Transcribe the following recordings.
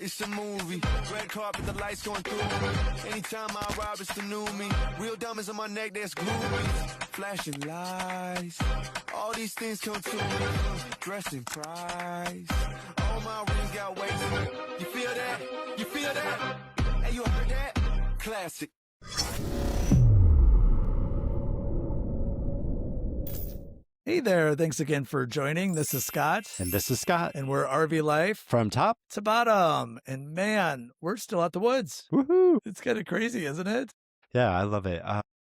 it's a movie. Red carpet, the lights going through me. Anytime I arrive, it's the new me. Real diamonds on my neck, that's groovy. Flashing lights, all these things come to me. Dressing price, all my rings got weight. You feel that? You feel that? Hey, you heard that? Classic. Hey there, thanks again for joining. This is Scott. And this is Scott. And we're RV Life From top to bottom. And man, we're still at the woods. Woohoo! It's kind of crazy, isn't it? Yeah, I love it.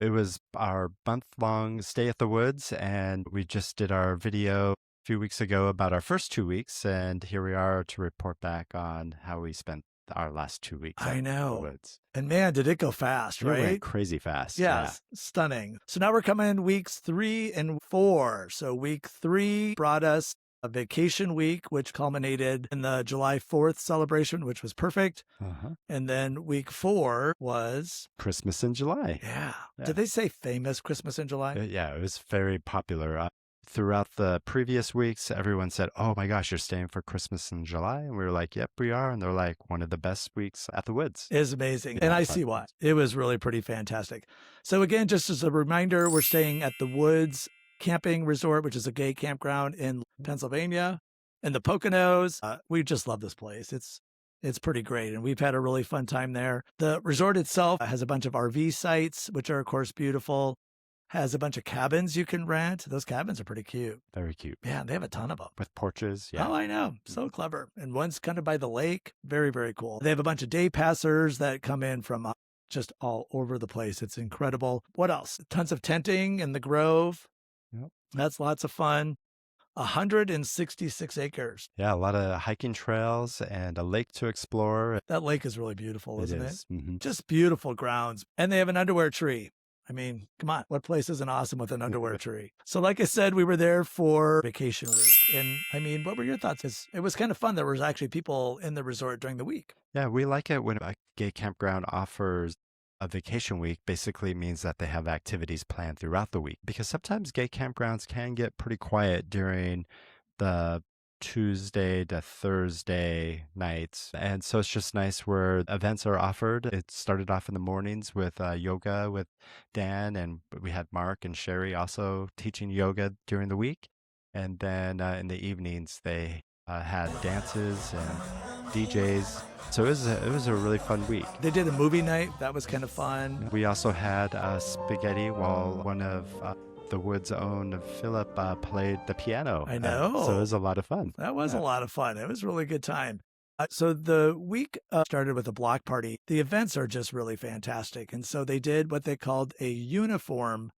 It was our month-long stay at the woods, and we just did our video a few weeks ago about our first 2 weeks, and here we are to report back on how we spent our last 2 weeks I at know. the woods. And man, did it go fast, It right? went crazy fast. Yes, stunning. So now we're coming weeks 3 and 4. So week 3 brought us a vacation week, which culminated in the July 4th celebration, which was perfect. Uh-huh. And then week 4 was Christmas in July. Yeah. Yeah. Did they say famous Christmas in July? Yeah, it was very popular. Throughout the previous weeks, everyone said, oh my gosh, you're staying for Christmas in July? And we were like, yep, we are. And they're like, one of the best weeks at the woods. Is amazing. Yeah, And I fun. see why. It was really pretty fantastic. So again, just as a reminder, we're staying at the Woods Camping Resort, which is a gay campground in Pennsylvania, in the Poconos. We just love this place. It's pretty great. And we've had a really fun time there. The resort itself has a bunch of RV sites, which are, of course, beautiful. Has a bunch of cabins you can rent. Those cabins are pretty cute. Very cute. Yeah, they have a ton of them. With porches. Yeah. Oh, I know. So clever. And one's kind of by the lake. Very, very cool. They have a bunch of day passers that come in from just all over the place. It's incredible. What else? Tons of tenting in the Grove. Yep. That's lots of fun. 166 acres. Yeah, a lot of hiking trails and a lake to explore. That lake is really beautiful, isn't it? Mm-hmm. Just beautiful grounds. And they have an underwear tree. I mean, come on, what place isn't awesome with an underwear tree? So like I said, we were there for vacation week. And I mean, what were your thoughts? It was kind of fun. There was actually people in the resort during the week. Yeah, we like it when a gay campground offers a vacation week. Basically means that they have activities planned throughout the week, because sometimes gay campgrounds can get pretty quiet during the Tuesday to Thursday nights. And so it's just nice where events are offered. It started off in the mornings with yoga with Dan, and we had Mark and Sherry also teaching yoga during the week. And then in the evenings, they had dances and DJs. So it was a really fun week. They did a movie night. That was kind of fun. We also had spaghetti while one of the Woods' own Philip played the piano. I know. So it was a lot of fun. That was a lot of fun. It was a really good time. So the week started with a block party. The events are just really fantastic. And so they did what they called a uniform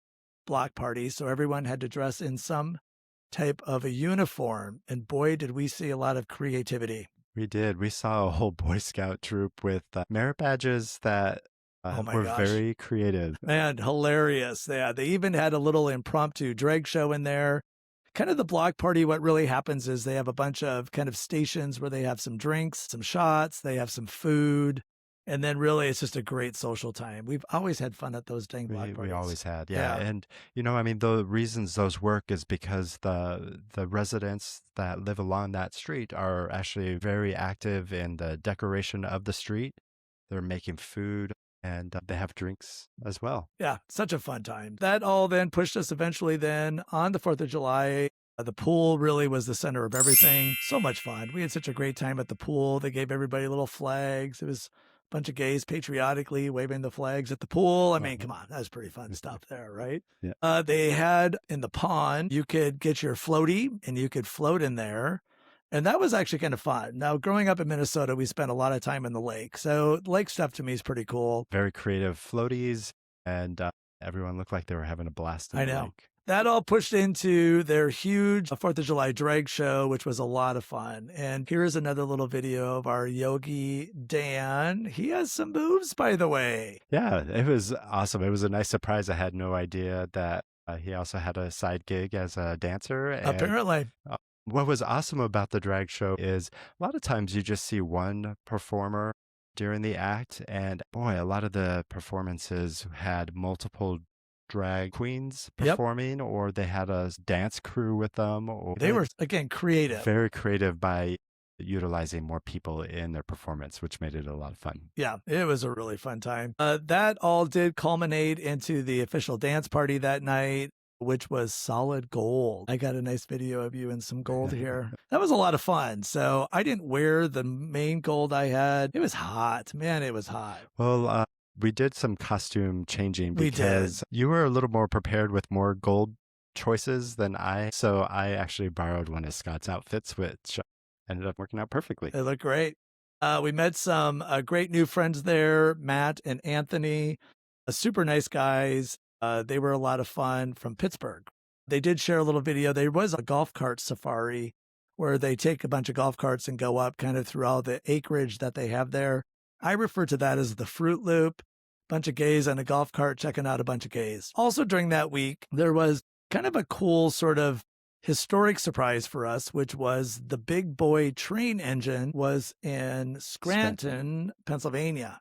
block party. So everyone had to dress in some type of a uniform. And boy, did we see a lot of creativity. We did. We saw a whole Boy Scout troop with merit badges that were very creative. Man, hilarious. Yeah, they even had a little impromptu drag show in there. Kind of the block party, what really happens is they have a bunch of kind of stations where they have some drinks, some shots, they have some food, and then really it's just a great social time. We've always had fun at those dang block parties. We always had, yeah. And, I mean, the reasons those work is because the residents that live along that street are actually very active in the decoration of the street. They're making food. And they have drinks as well. Yeah, such a fun time. That all then pushed us eventually then on the 4th of July. The pool really was the center of everything. So much fun. We had such a great time at the pool. They gave everybody little flags. It was a bunch of gays patriotically waving the flags at the pool. I mean, come on, that was pretty fun stuff there, right? Yeah. They had in the pond, you could get your floaty and you could float in there. And that was actually kind of fun. Now, growing up in Minnesota, we spent a lot of time in the lake. So lake stuff to me is pretty cool. Very creative floaties, and everyone looked like they were having a blast in the lake. That all pushed into their huge 4th of July drag show, which was a lot of fun. And here's another little video of our yogi, Dan. He has some moves, by the way. Yeah, it was awesome. It was a nice surprise. I had no idea that he also had a side gig as a dancer. Apparently. What was awesome about the drag show is a lot of times you just see one performer during the act. And boy, a lot of the performances had multiple drag queens performing, or they had a dance crew with them. Or they were, again, creative. Very creative by utilizing more people in their performance, which made it a lot of fun. Yeah, it was a really fun time. That all did culminate into the official dance party that night, which was solid gold. I got a nice video of you in some gold here. That was a lot of fun. So I didn't wear the main gold I had. It was hot. Man, it was hot. Well, we did some costume changing We did. because you were a little more prepared with more gold choices than I. So I actually borrowed one of Scott's outfits, which ended up working out perfectly. It looked great. We met some great new friends there, Matt and Anthony, super nice guys. They were a lot of fun from Pittsburgh. They did share a little video. There was a golf cart safari where they take a bunch of golf carts and go up kind of through all the acreage that they have there. I refer to that as the Fruit Loop. Bunch of gays on a golf cart checking out a bunch of gays. Also during that week, there was kind of a cool sort of historic surprise for us, which was the Big Boy train engine was in Scranton, Pennsylvania.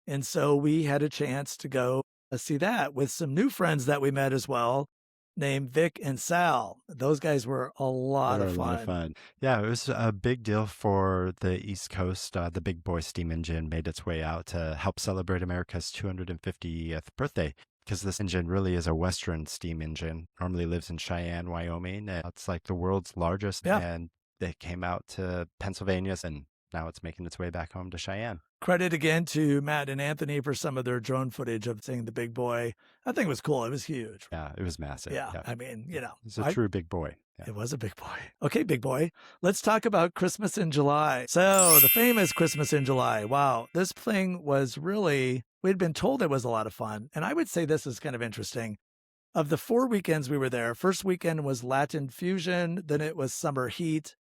And so we had a chance to go see that with some new friends that we met as well, named Vic and Sal. Those guys were a lot They were of a lot of fun. fun. Yeah, it was a big deal for the East Coast. The Big Boy steam engine made its way out to help celebrate America's 250th birthday, because this engine really is a Western steam engine. Normally lives in Cheyenne, Wyoming. And it's like the world's largest. Yeah. And it came out to Pennsylvania, and now it's making its way back home to Cheyenne. Credit again to Matt and Anthony for some of their drone footage of seeing the Big Boy. I think it was cool. It was huge. Yeah, it was massive. Yeah. I mean, you know, It's a true big boy. Yeah. It was a big boy. Okay, big boy. Let's talk about Christmas in July. So the famous Christmas in July. Wow. This thing was really, we'd been told it was a lot of fun. And I would say this is kind of interesting. Of the 4 weekends we were there, first weekend was Latin Fusion, then it was Summer Heat,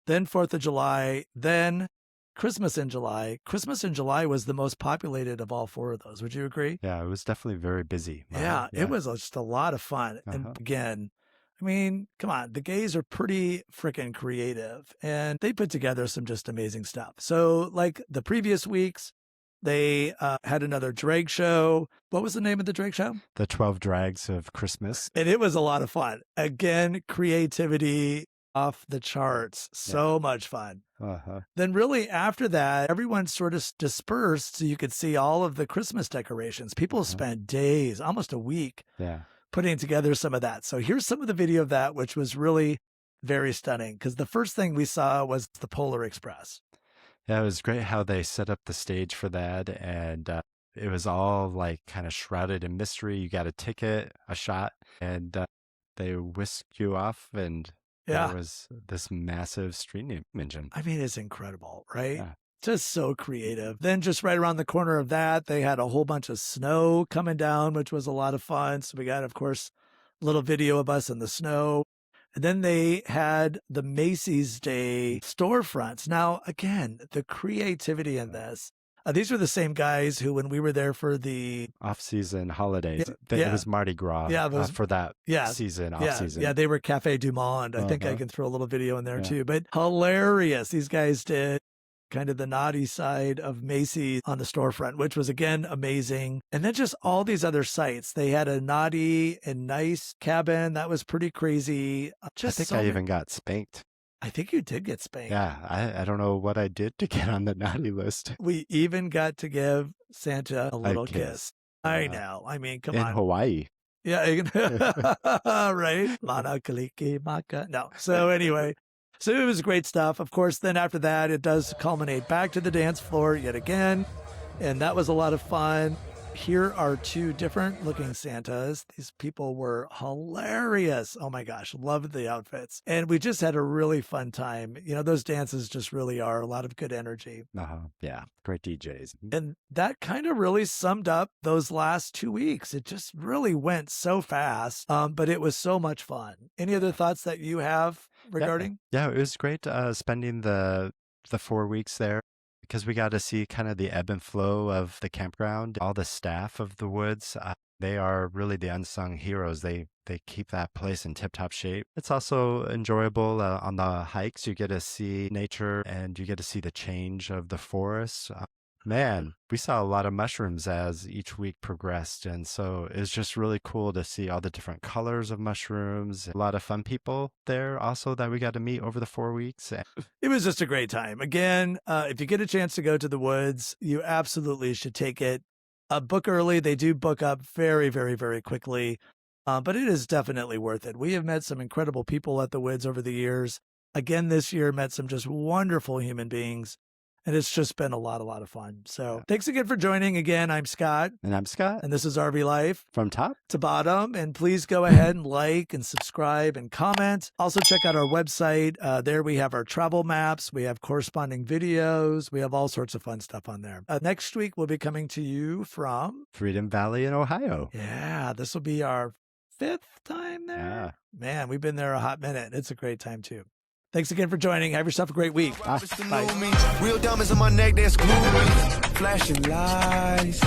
then 4th of July, then Christmas in July. Christmas in July was the most populated of all 4 of those. Would you agree? Yeah, it was definitely very busy. Yeah, it was just a lot of fun. And again, I mean, come on, the gays are pretty freaking creative and they put together some just amazing stuff. So, like the previous weeks, they had another drag show. What was the name of the drag show? The 12 Drags of Christmas. And it was a lot of fun. Again, creativity off the charts. So much fun. Then really after that, everyone sort of dispersed so you could see all of the Christmas decorations. People spent days, almost a week, putting together some of that. So here's some of the video of that, which was really very stunning because the first thing we saw was the Polar Express. Yeah, it was great how they set up the stage for that. And it was all like kind of shrouded in mystery. You got a ticket, a shot, and they whisk you off and there was this massive stream engine. I mean, it's incredible, right? Yeah. Just so creative. Then just right around the corner of that, they had a whole bunch of snow coming down, which was a lot of fun. So we got, of course, a little video of us in the snow. And then they had the Macy's Day storefronts. Now, again, the creativity in this. These were the same guys who, when we were there for the off-season holidays, it was Mardi Gras for that season, off-season. Yeah, they were Cafe Du Monde. I think I can throw a little video in there too. But hilarious. These guys did kind of the naughty side of Macy's on the storefront, which was, again, amazing. And then just all these other sites. They had a naughty and nice cabin. That was pretty crazy. I think I even got spanked. I think you did get spanked. Yeah, I don't know what I did to get on the naughty list. We even got to give Santa a little kiss. I know. I mean, come on. In Hawaii. Yeah. Right. Lana Kaliki Maka. No. So anyway, so it was great stuff. Of course, then after that, it does culminate back to the dance floor yet again. And that was a lot of fun. Here are 2 different looking Santas. These people were hilarious. Oh my gosh, loved the outfits. And we just had a really fun time. You know, those dances just really are a lot of good energy. Yeah, great DJs. And that kind of really summed up those last 2 weeks. It just really went so fast, but it was so much fun. Any other thoughts that you have regarding? Yeah, it was great spending the 4 weeks there, because we got to see kind of the ebb and flow of the campground. All the staff of the Woods, they are really the unsung heroes. They keep that place in tip-top shape. It's also enjoyable on the hikes. You get to see nature and you get to see the change of the forest. Man, we saw a lot of mushrooms as each week progressed. And so it's just really cool to see all the different colors of mushrooms. A lot of fun people there also that we got to meet over the 4 weeks. It was just a great time. Again, if you get a chance to go to the woods, you absolutely should take it. Book early. They do book up very, very, very quickly. But it is definitely worth it. We have met some incredible people at the woods over the years. Again, this year, met some just wonderful human beings. And it's just been a lot of fun. So thanks again for joining. Again, I'm Scott. And I'm Scott. And this is RV Life. From top to bottom. And please go ahead and like and subscribe and comment. Also check out our website. There we have our travel maps. We have corresponding videos. We have all sorts of fun stuff on there. Next week, we'll be coming to you from Freedom Valley in Ohio. Yeah, this will be our 5th time there. Yeah. Man, we've been there a hot minute. It's a great time too. Thanks again for joining. Have yourself a great week. Bye. Real diamonds on my neck, that's groovy. Flashing lights.